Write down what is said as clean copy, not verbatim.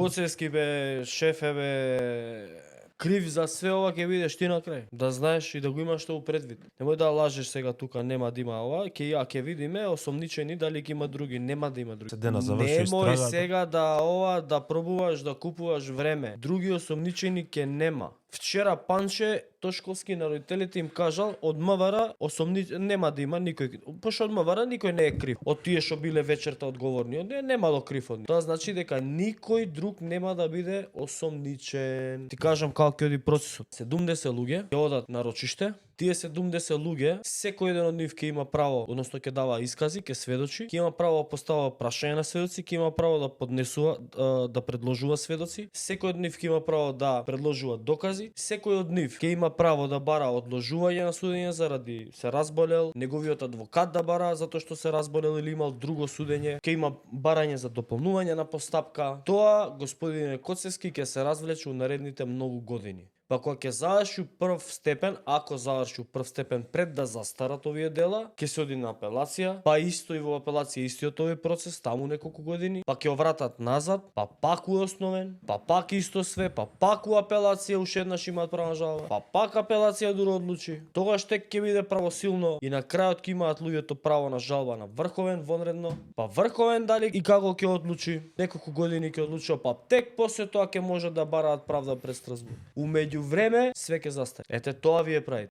Коцевски бе, шефе бе, крив за све ова ќе видиш ти на крај. Да знаеш и да го имаш тоа предвид. Немој да лажеш сега тука нема да има ова, ќе видиме осомничени дали ќе има други, нема да има други. Дена заврши Немој истрагата. сега да пробуваш да купуваш време. Други осомничени ќе нема. Вчера Панче Тошковски на родителите им кажал од МВР нема да има никој. Пошто од МВР никој не е крив. Од тие што биле вечерта одговорни, немало крив од нив. Тоа значи дека никој друг нема да биде осомничен. Ти кажам како ќе оди процесот. 70 луѓе ќе одат на рочиште. Тие 70 луѓе, секој еден од нив ќе има право, односно ќе дава искази, ќе сведочи, ќе има право да постава прашање на сведоци, ќе има право да поднесува, да предложува сведоци, секој од нив ќе има право да предложува докази, секој од нив ќе има право да бара одложување на судење заради се разболел, неговиот адвокат да бара затоа што се разболел или имал друго судење, ќе има барање за дополнување на постапка. Тоа, господине Коцевски, ќе се развлече у наредните многу години. Па кога ќе заврши прв степен, ако заврши прв степен пред да застарат овие дела, ќе се оди на апелација, па исто и во апелација истиот овој процес, таму неколку години, па ќе вратат назад, па пак у основен, па пак исто све, па пак у апелација уште еднаш имаат право на жалба, па пак апелација дура одлучи. Тогаш тек ќе биде правосилно и на крајот ќе имаат луѓето право на жалба на врховен вонредно, па врховен дали и како ќе одлучи, неколку години ќе одлучува, па тек после тоа ќе може да бараат правда пред Страсбург. Време све ќе застане. Ете тоа вие правите.